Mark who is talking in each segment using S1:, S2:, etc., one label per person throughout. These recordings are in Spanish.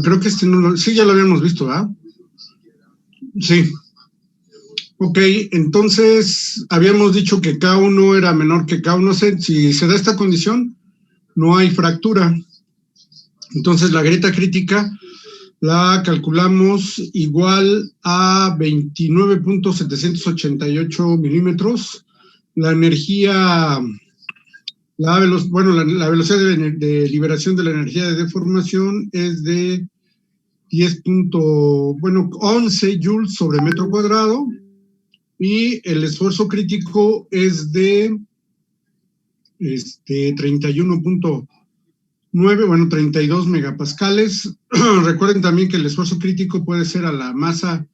S1: Creo que sí, ya lo habíamos visto, ¿verdad? Sí. Ok, entonces habíamos dicho que K1 era menor que K1. Si se da esta condición, no hay fractura. Entonces la grieta crítica la calculamos igual a 29.788 milímetros. La energía, la velocidad de liberación de la energía de deformación es de 11 joules sobre metro cuadrado, y el esfuerzo crítico es de 32 megapascales. Recuerden también que el esfuerzo crítico puede ser a la masa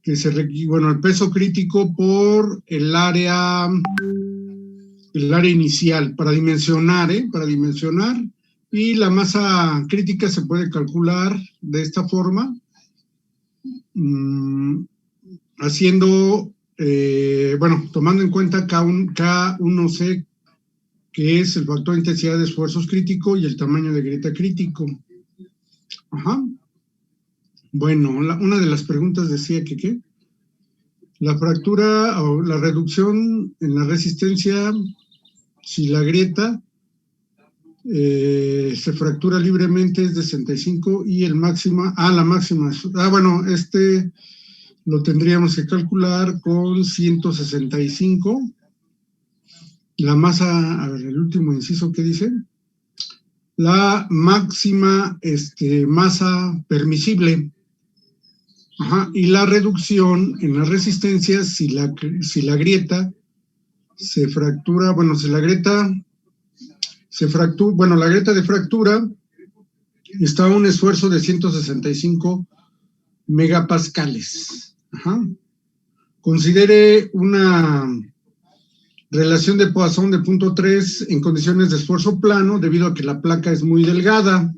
S1: que el peso crítico por el área inicial, para dimensionar, y la masa crítica se puede calcular de esta forma, tomando en cuenta K1C, que es el factor de intensidad de esfuerzos crítico, y el tamaño de grieta crítico. Ajá. Bueno, una de las preguntas decía que la fractura o la reducción en la resistencia, si la grieta se fractura libremente, es de 65, y la máxima, lo tendríamos que calcular con 165. La masa, el último inciso, ¿qué dice? La máxima masa permisible. Ajá, y la reducción en la resistencia, si la grieta se fractura, la grieta de fractura está a un esfuerzo de 165 megapascales. Ajá. Considere una relación de Poisson de 0.3 en condiciones de esfuerzo plano, debido a que la placa es muy delgada.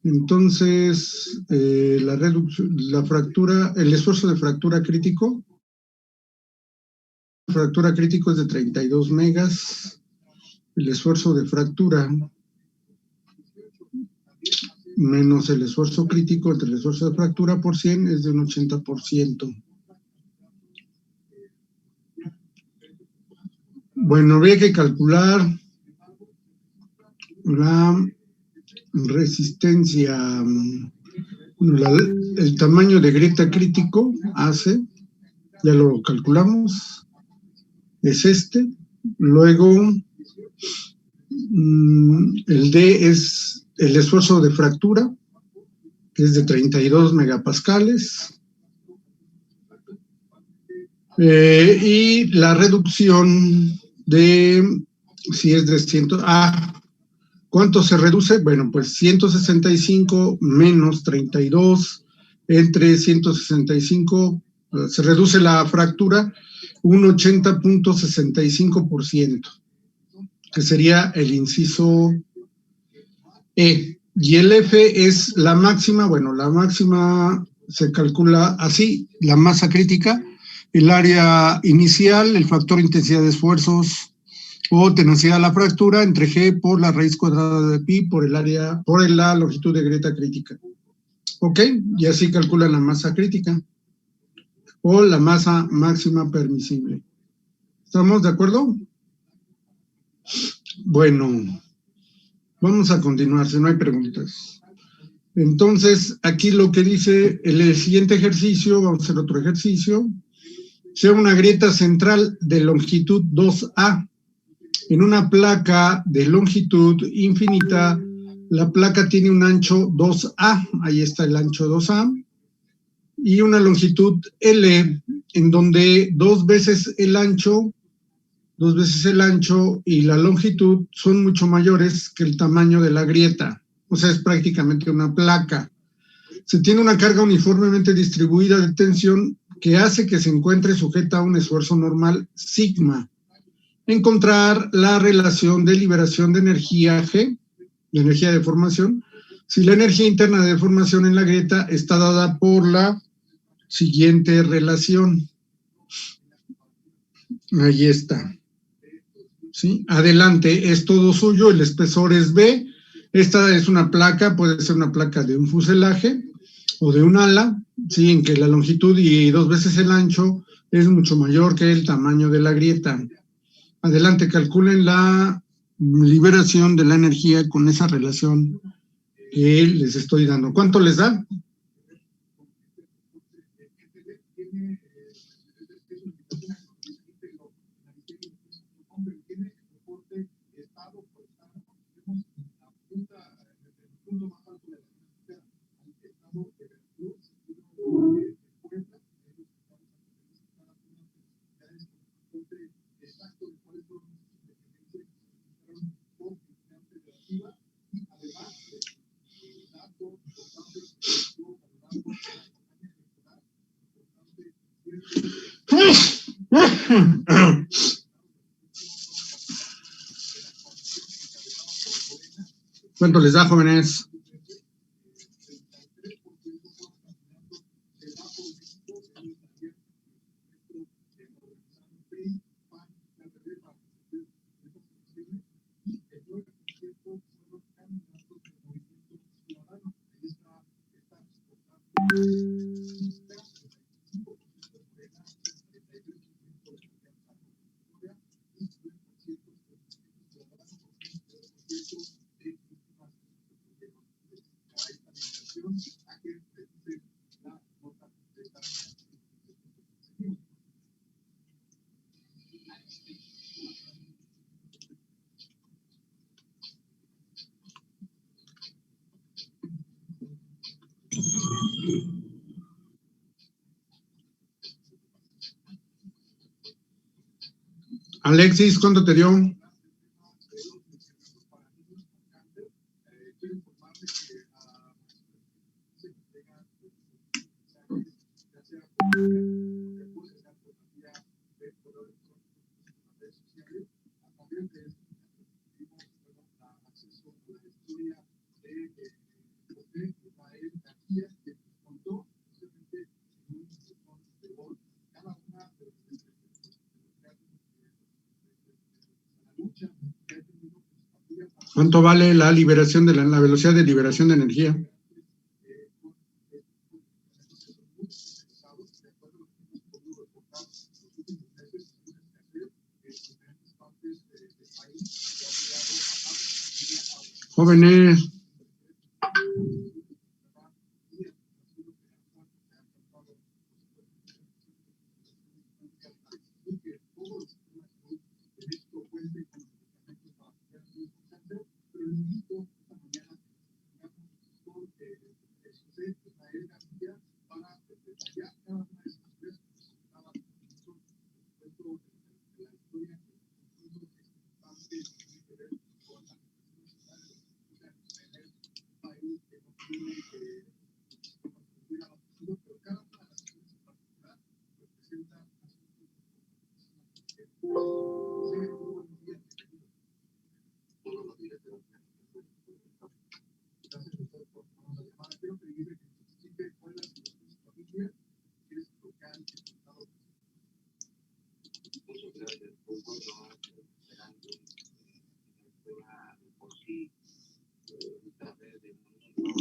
S1: Entonces, el esfuerzo de fractura crítico es de 32 megas. El esfuerzo de fractura menos el esfuerzo crítico entre el esfuerzo de fractura por 100 es de un 80%. Bueno, habría que calcular la resistencia, el tamaño de grieta crítico, AC, ya lo calculamos, es luego el D es el esfuerzo de fractura, que es de 32 megapascales, y la reducción si es de 100, ¿cuánto se reduce? Bueno, pues 165 menos 32 entre 165, se reduce la fractura un 80.65%, que sería el inciso E. Y el F es la máxima, la máxima se calcula así: la masa crítica, el área inicial, el factor de intensidad de esfuerzos o tenacidad de la fractura, entre G por la raíz cuadrada de pi por la longitud de grieta crítica. ¿Ok? Y así calculan la masa crítica o la masa máxima permisible. ¿Estamos de acuerdo? Bueno, vamos a continuar, si no hay preguntas. Entonces, aquí lo que dice el siguiente ejercicio, vamos a hacer otro ejercicio. Sea una grieta central de longitud 2A. En una placa de longitud infinita, la placa tiene un ancho 2A, ahí está el ancho 2A, y una longitud L, en donde dos veces el ancho y la longitud son mucho mayores que el tamaño de la grieta. O sea, es prácticamente una placa. Se tiene una carga uniformemente distribuida de tensión que hace que se encuentre sujeta a un esfuerzo normal sigma. Encontrar la relación de liberación de energía G, la energía de deformación, si la energía interna de deformación en la grieta está dada por la siguiente relación. Ahí está. ¿sí? Adelante es todo suyo, el espesor es B. Esta es una placa, puede ser una placa de un fuselaje o de un ala, ¿sí? En que la longitud y 2 veces el ancho es mucho mayor que el tamaño de la grieta. Adelante, calculen la liberación de la energía con esa relación que les estoy dando. ¿Cuánto les da? ¿Cuánto les da, jóvenes? Alexis, ¿cuánto te dio? ¿Cuánto vale la liberación de la velocidad de liberación de energía? Jóvenes,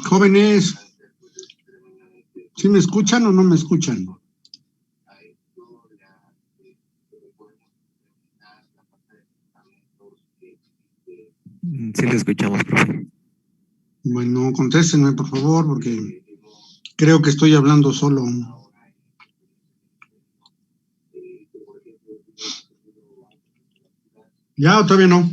S1: jóvenes, ¿sí me escuchan o no me escuchan?
S2: Sí lo escuchamos, profe.
S1: Bueno, contéstenme, por favor, porque creo que estoy hablando solo. ¿Ya o todavía no?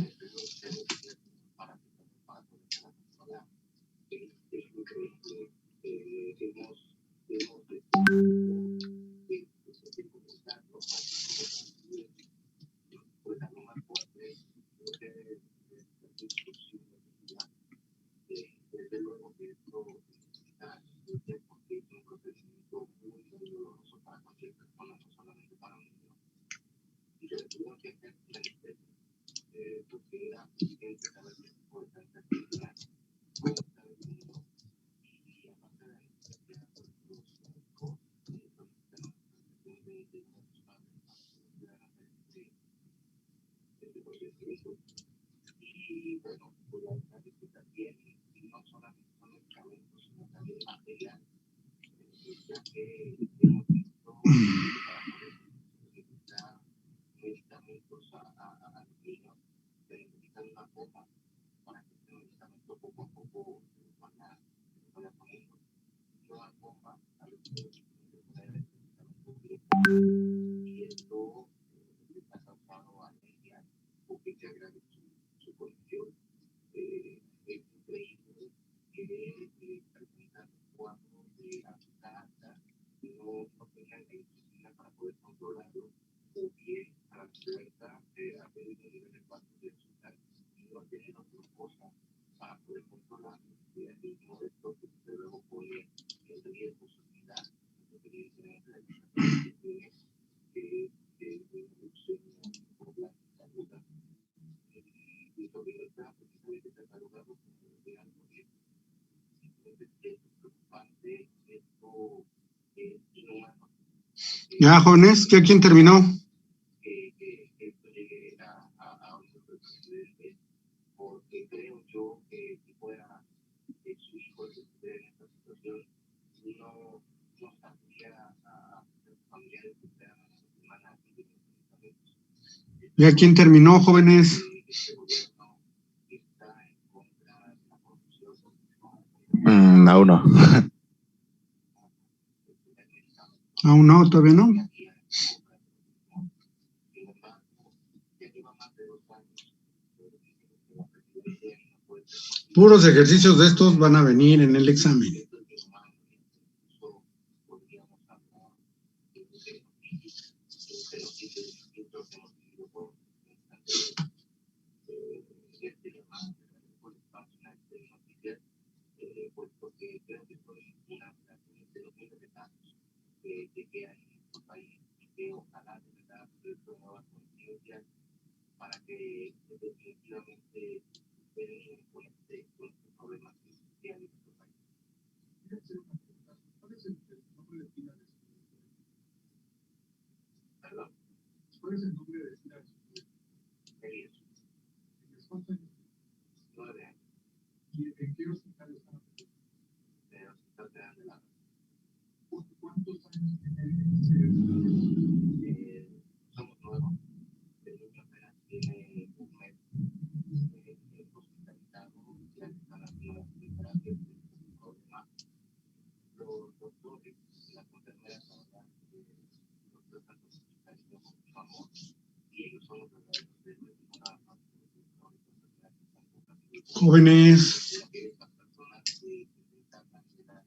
S1: Ya, jóvenes, ¿ya quién terminó? ¿Ya quién terminó, jóvenes?
S2: Aún no.
S1: Aún no, todavía no. Puros ejercicios de estos van a venir en el examen. Jóvenes,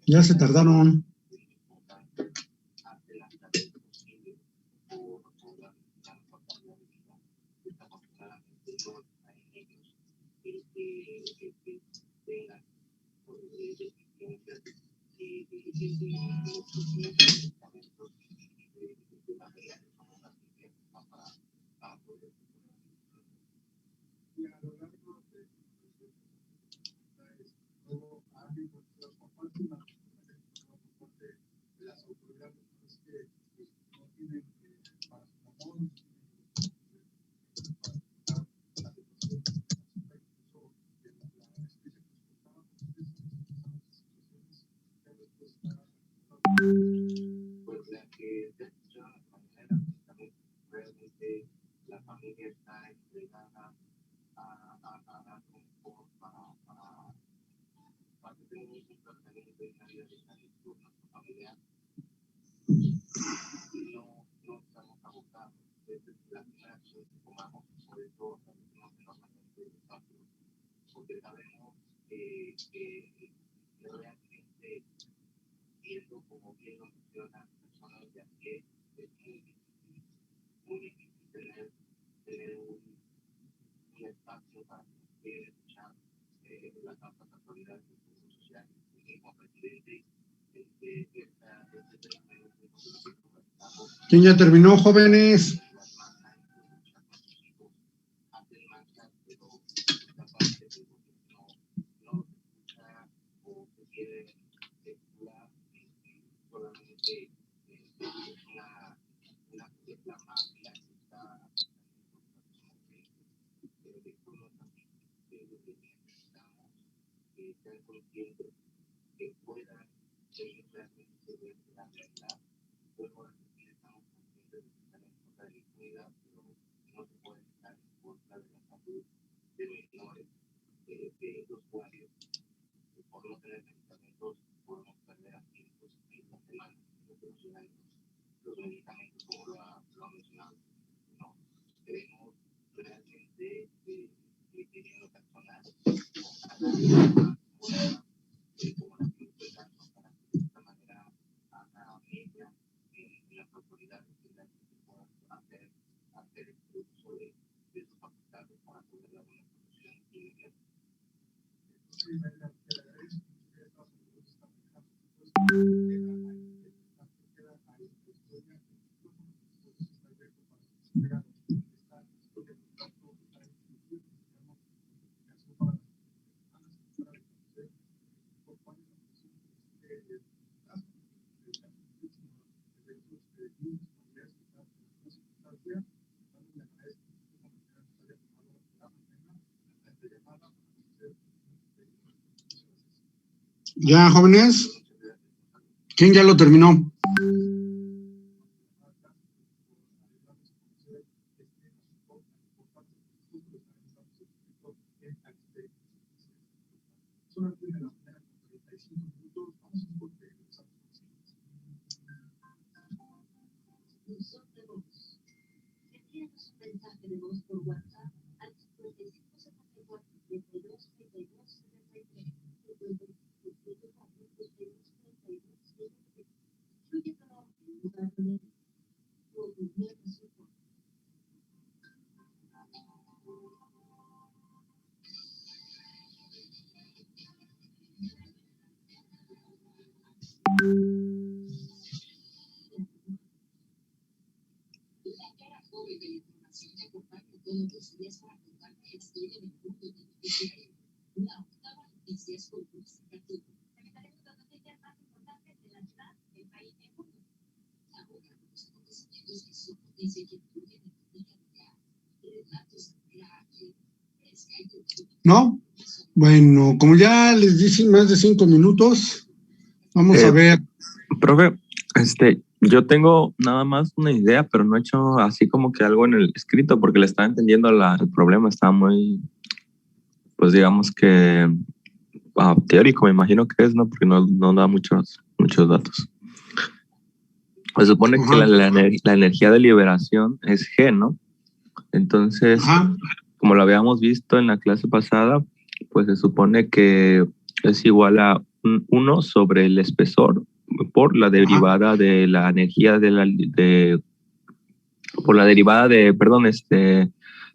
S1: ya se tardaron. ¿Quién ya terminó, jóvenes? Ya, jóvenes, ¿quién ya lo terminó? ¿No? Bueno, como ya les dije más de 5 minutos, vamos a ver.
S2: Profe, yo tengo nada más una idea, pero no he hecho así como que algo en el escrito porque le estaba entendiendo el problema, estaba muy, pues digamos que teórico, me imagino que es, ¿no? Porque no da muchos datos. Se supone que la energía de liberación es G, ¿no? Entonces, como lo habíamos visto en la clase pasada, pues se supone que es igual a 1 sobre el espesor por la derivada de la energía por la derivada de, perdón,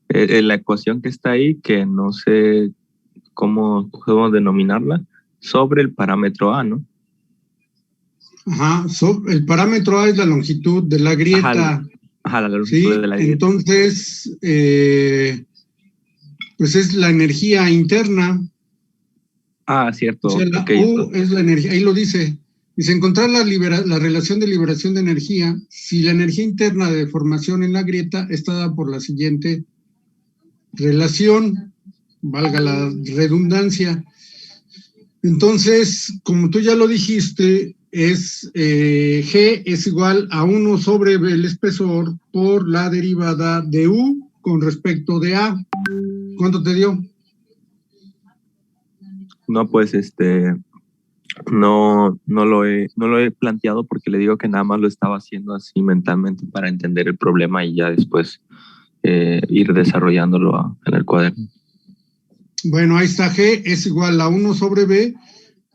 S2: la ecuación que está ahí, que no sé cómo podemos denominarla, sobre el parámetro A, ¿no?
S1: Ajá, el parámetro A es la longitud de la grieta.
S2: La longitud de la grieta.
S1: Entonces, pues es la energía interna.
S2: Cierto.
S1: O sea, la U es la energía, ahí lo dice. Dice, encontrar la relación de liberación de energía si la energía interna de deformación en la grieta está dada por la siguiente relación, valga la redundancia. Entonces, como tú ya lo dijiste, G es igual a 1 sobre el espesor por la derivada de U con respecto de A. ¿Cuánto te dio?
S2: No, pues no lo he planteado porque le digo que nada más lo estaba haciendo así mentalmente para entender el problema y ya después ir desarrollándolo en el cuaderno.
S1: Bueno, ahí está, G es igual a 1 sobre B,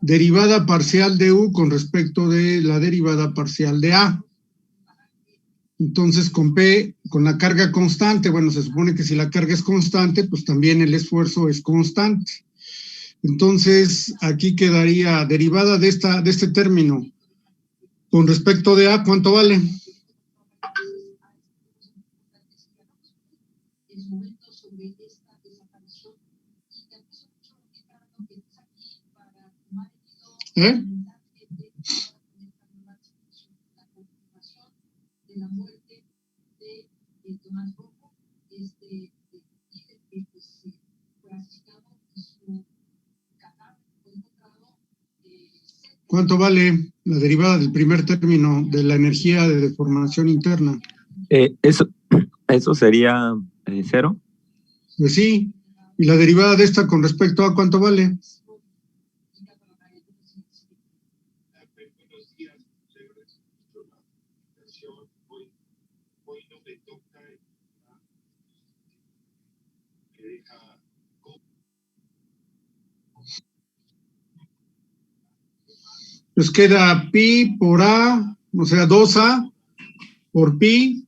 S1: derivada parcial de U con respecto de la derivada parcial de A. Entonces, con P, con la carga constante, bueno, se supone que si la carga es constante, pues también el esfuerzo es constante. Entonces, aquí quedaría derivada de este término. Con respecto de A, ¿cuánto vale? ¿Eh? ¿Cuánto vale la derivada del primer término de la energía de deformación interna?
S2: Eso sería 0.
S1: Pues sí. ¿Y la derivada de esta con respecto a cuánto vale? Pues queda pi por A, o sea, 2A por pi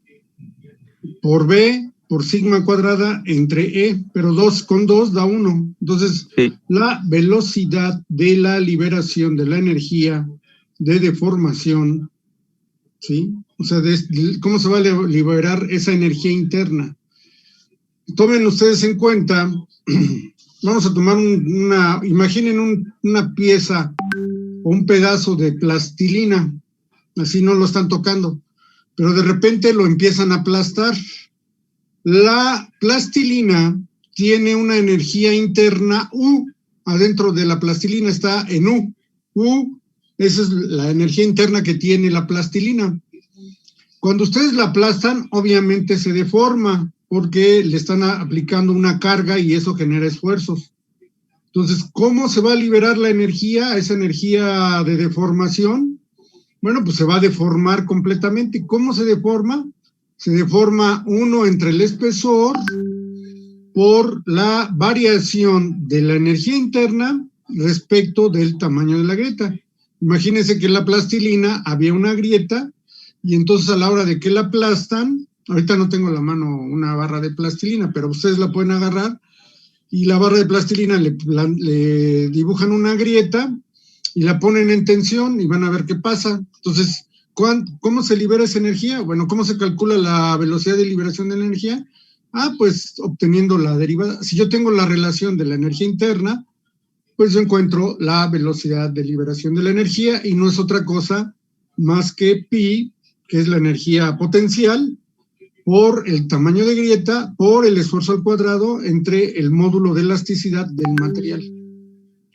S1: por B por sigma cuadrada entre E, pero 2 con 2 da 1. Entonces,
S2: Sí.
S1: la velocidad de la liberación de la energía de deformación, ¿sí? O sea, ¿cómo se va a liberar esa energía interna? Tomen ustedes en cuenta, vamos a tomar imaginen una pieza o un pedazo de plastilina, así no lo están tocando, pero de repente lo empiezan a aplastar. La plastilina tiene una energía interna U, adentro de la plastilina está en U. U, esa es la energía interna que tiene la plastilina. Cuando ustedes la aplastan, obviamente se deforma, porque le están aplicando una carga y eso genera esfuerzos. Entonces, ¿cómo se va a liberar la energía, esa energía de deformación? Bueno, pues se va a deformar completamente. ¿Cómo se deforma? Se deforma uno entre el espesor por la variación de la energía interna respecto del tamaño de la grieta. Imagínense que en la plastilina había una grieta y entonces a la hora de que la aplastan, ahorita no tengo a la mano una barra de plastilina, pero ustedes la pueden agarrar y la barra de plastilina le dibujan una grieta y la ponen en tensión y van a ver qué pasa. Entonces, ¿cómo se libera esa energía? Bueno, ¿cómo se calcula la velocidad de liberación de la energía? Pues obteniendo la derivada. Si yo tengo la relación de la energía interna, pues yo encuentro la velocidad de liberación de la energía y no es otra cosa más que pi, que es la energía potencial, por el tamaño de grieta, por el esfuerzo al cuadrado entre el módulo de elasticidad del material.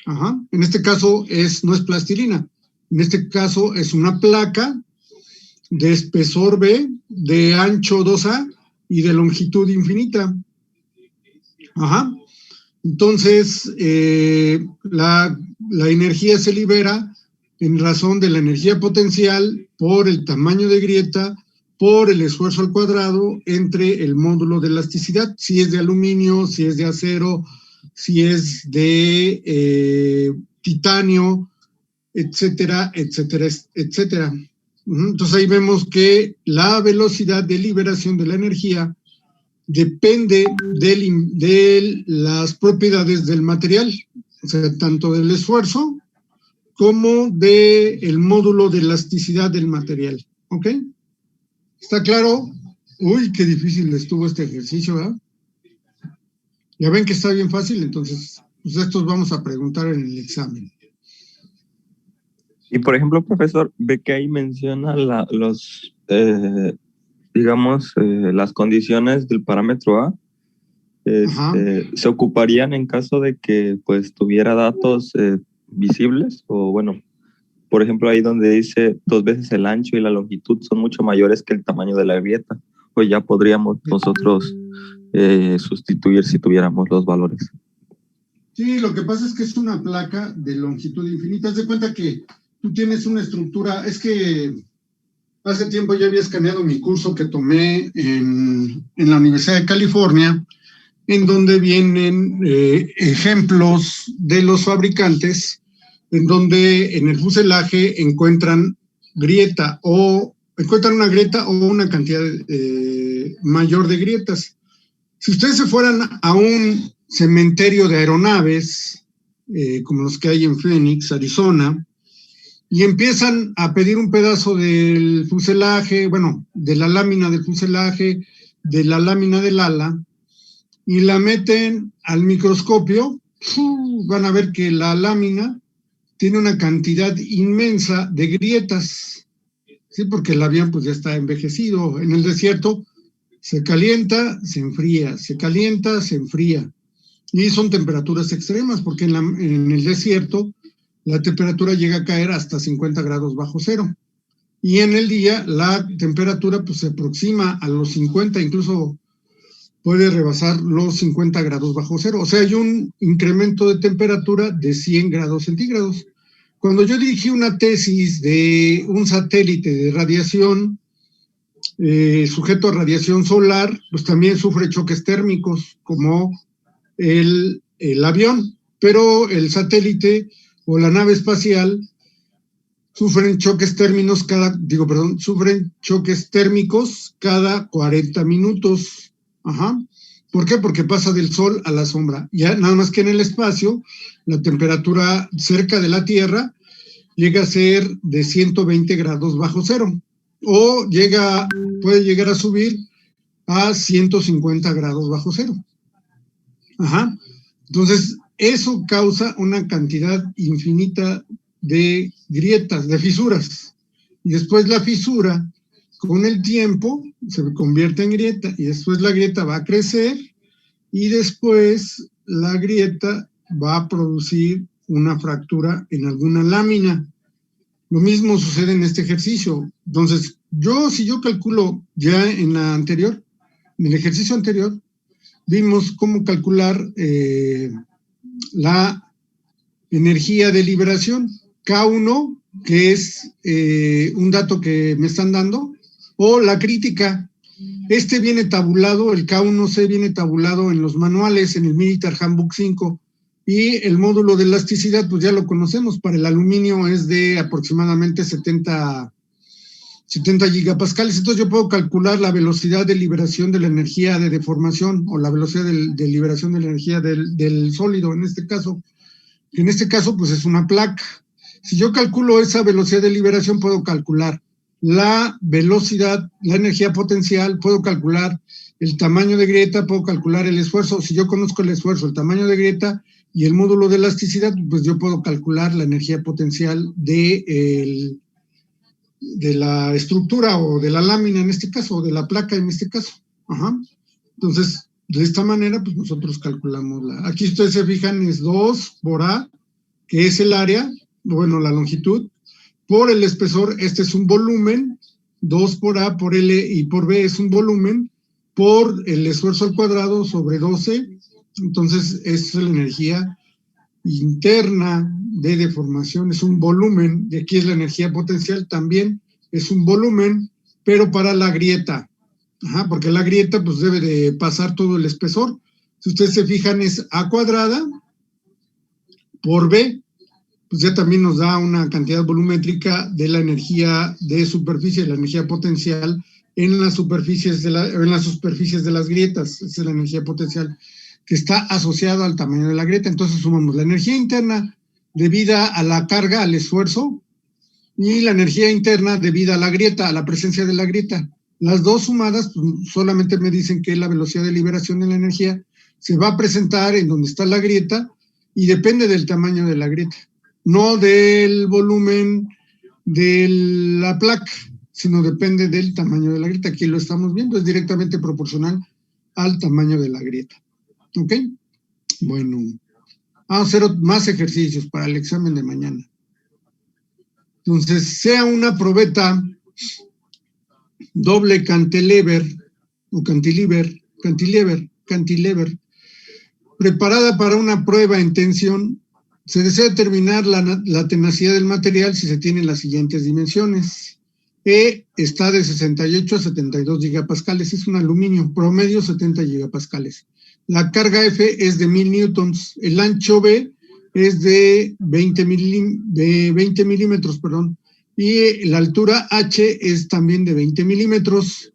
S1: Ajá. En este caso no es plastilina, en este caso es una placa de espesor B, de ancho 2A y de longitud infinita. Ajá. Entonces, la energía se libera en razón de la energía potencial por el tamaño de grieta, por el esfuerzo al cuadrado entre el módulo de elasticidad, si es de aluminio, si es de acero, si es de titanio, etcétera, etcétera, etcétera. Entonces ahí vemos que la velocidad de liberación de la energía depende de las propiedades del material, o sea, tanto del esfuerzo como del módulo de elasticidad del material. ¿Ok? ¿Está claro? Uy, qué difícil estuvo este ejercicio, ¿verdad? Ya ven que está bien fácil, entonces, pues estos vamos a preguntar en el examen.
S2: Y por ejemplo, profesor, ve que ahí menciona las condiciones del parámetro A. Se ocuparían en caso de que pues tuviera datos visibles, o bueno, por ejemplo, ahí donde dice 2 veces el ancho y la longitud son mucho mayores que el tamaño de la grieta, pues ya podríamos nosotros sustituir si tuviéramos los valores.
S1: Sí, lo que pasa es que es una placa de longitud infinita. Haz de cuenta que tú tienes una estructura, es que hace tiempo ya había escaneado mi curso que tomé en la Universidad de California, en donde vienen ejemplos de los fabricantes, en donde en el fuselaje encuentran una grieta o una cantidad mayor de grietas. Si ustedes se fueran a un cementerio de aeronaves, como los que hay en Phoenix, Arizona, y empiezan a pedir un pedazo del fuselaje, bueno, de la lámina del fuselaje, de la lámina del ala, y la meten al microscopio, van a ver que la lámina tiene una cantidad inmensa de grietas, ¿sí? Porque el avión pues ya está envejecido. En el desierto se calienta, se enfría, se calienta, se enfría. Y son temperaturas extremas, porque en el desierto la temperatura llega a caer hasta 50 grados bajo cero. Y en el día la temperatura pues se aproxima a los 50, incluso puede rebasar los 50 grados bajo cero. O sea, hay un incremento de temperatura de 100 grados centígrados. Cuando yo dirigí una tesis de un satélite de radiación sujeto a radiación solar, pues también sufre choques térmicos como el avión, pero el satélite o la nave espacial sufren choques térmicos cada 40 minutos. Ajá. ¿Por qué? Porque pasa del sol a la sombra. Ya nada más que en el espacio, la temperatura cerca de la Tierra llega a ser de 120 grados bajo cero. O puede llegar a subir a 150 grados bajo cero. Ajá. Entonces, eso causa una cantidad infinita de grietas, de fisuras. Y después la fisura, con el tiempo, se convierte en grieta. Y después la grieta va a crecer. Y después la grieta va a producir una fractura en alguna lámina. Lo mismo sucede en este ejercicio. Entonces, si yo calculo ya en el ejercicio anterior, vimos cómo calcular la energía de liberación, K1, que es un dato que me están dando, o la crítica. Este viene tabulado, el K1C viene tabulado en los manuales, en el Military Handbook 5, y el módulo de elasticidad, pues ya lo conocemos, para el aluminio es de aproximadamente 70 gigapascales. Entonces yo puedo calcular la velocidad de liberación de la energía de deformación o la velocidad de liberación de la energía del sólido, en este caso, pues es una placa. Si yo calculo esa velocidad de liberación, puedo calcular la velocidad, la energía potencial, puedo calcular el tamaño de grieta, puedo calcular el esfuerzo. Si yo conozco el esfuerzo, el tamaño de grieta y el módulo de elasticidad, pues yo puedo calcular la energía potencial de la estructura o de la lámina en este caso, o de la placa en este caso. Ajá. Entonces, de esta manera, pues nosotros calculamos aquí ustedes se fijan, es 2 por A, que es el área, bueno, la longitud, por el espesor, este es un volumen, 2 por A, por L y por B es un volumen, por el esfuerzo al cuadrado sobre 12, entonces es la energía interna de deformación, es un volumen, y aquí es la energía potencial, también es un volumen, pero para la grieta. Ajá, porque la grieta pues debe de pasar todo el espesor. Si ustedes se fijan, es A cuadrada por B, pues ya también nos da una cantidad volumétrica de la energía de superficie, la energía potencial en las superficies de las grietas. Esa es la energía potencial que está asociada al tamaño de la grieta. Entonces sumamos la energía interna debida a la carga, al esfuerzo, y la energía interna debida a la grieta, a la presencia de la grieta. Las dos sumadas pues, solamente me dicen que la velocidad de liberación de la energía se va a presentar en donde está la grieta y depende del tamaño de la grieta, no del volumen de la placa, sino depende del tamaño de la grieta. Aquí lo estamos viendo, es directamente proporcional al tamaño de la grieta. ¿Ok? Bueno, vamos a hacer más ejercicios para el examen de mañana. Entonces, sea una probeta doble cantilever o cantilever, preparada para una prueba en tensión, se desea determinar la tenacidad del material si se tienen las siguientes dimensiones. E está de 68 a 72 gigapascales, es un aluminio, promedio 70 gigapascales. La carga F es de 1000 newtons, el ancho B es de 20 milímetros, y la altura H es también de 20 milímetros.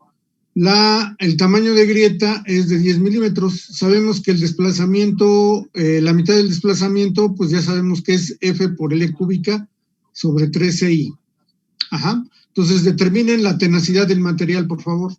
S1: El tamaño de grieta es de 10 milímetros. Sabemos que el desplazamiento, la mitad del desplazamiento, pues ya sabemos que es F por L cúbica sobre 13I. Ajá. Entonces determinen la tenacidad del material, por favor.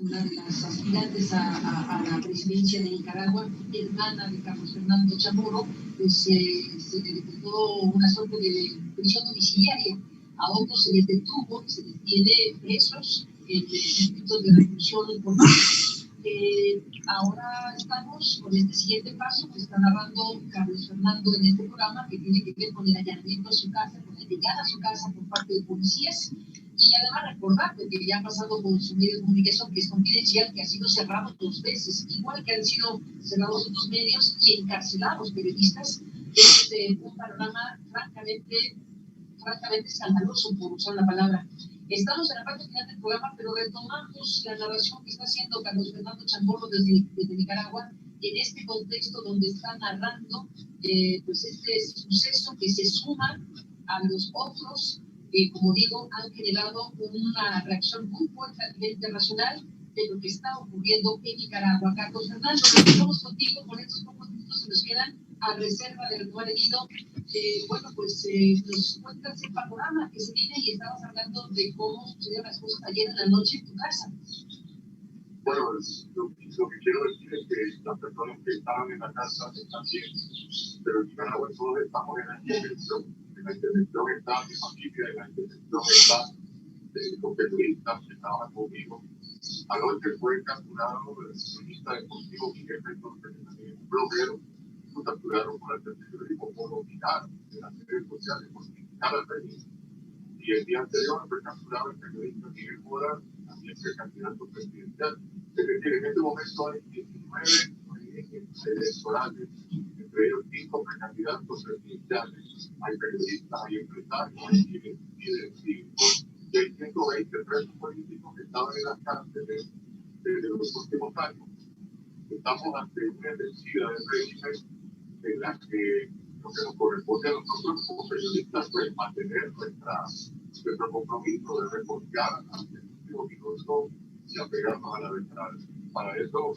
S1: Una de las aspirantes a la presidencia de Nicaragua, hermana de Carlos Fernando Chamorro, pues se le decretó una suerte de prisión domiciliaria. A otros se les detuvo, se les tiene presos en distritos de reclusión importantes. Ahora estamos con este siguiente paso que está narrando Carlos Fernando en este programa, que tiene que ver con el allanamiento a su casa, con la llegada a su casa por parte de policías. Y además recordar que ya ha pasado con su medio de comunicación, que es confidencial, que ha sido cerrado 2 veces, igual que han sido cerrados otros medios y encarcelados periodistas. Es un panorama francamente escandaloso, por usar la palabra. Estamos en la parte final del programa, pero retomamos la narración que está haciendo Carlos Fernando Chamorro desde Nicaragua, en este contexto donde está narrando pues este suceso que se suma a los otros que, como digo, han generado una reacción muy fuerte a nivel internacional de lo que está ocurriendo en Nicaragua. Carlos Fernando, estamos contigo con estos pocos minutos que nos quedan a reserva de retomar el hilo. Bueno, pues nos cuentas el panorama que se vive y estabas hablando de cómo sucedieron las cosas ayer en la noche en tu casa.
S3: Bueno, lo que quiero decir es que las personas que estaban en la casa están bien, pero en Nicaragua todos estamos en la intervención. En la intervención está mi familia, en la intervención está los periodistas que estaban conmigo. Anoche fue capturado el periodista deportivo Miguel Rendón, que también es un bloguero. Lo capturaron por el periodismo por opinar en las redes sociales, por criticar al periodista. Y el día anterior fue capturado el periodista Miguel Mora, también que es candidato presidencial. Es decir, en este momento hay 19 electorales, entre ellos 5 precandidatos presidenciales. Hay periodistas, hay empresarios, hay líderes cívicos, y hay 120 presos políticos que estaban en las cárceles desde los últimos años. Estamos ante una vencida del régimen en la que lo que nos corresponde a nosotros como periodistas es mantener nuestro compromiso de reportear ante el último minuto y apegarnos a la verdad. Para eso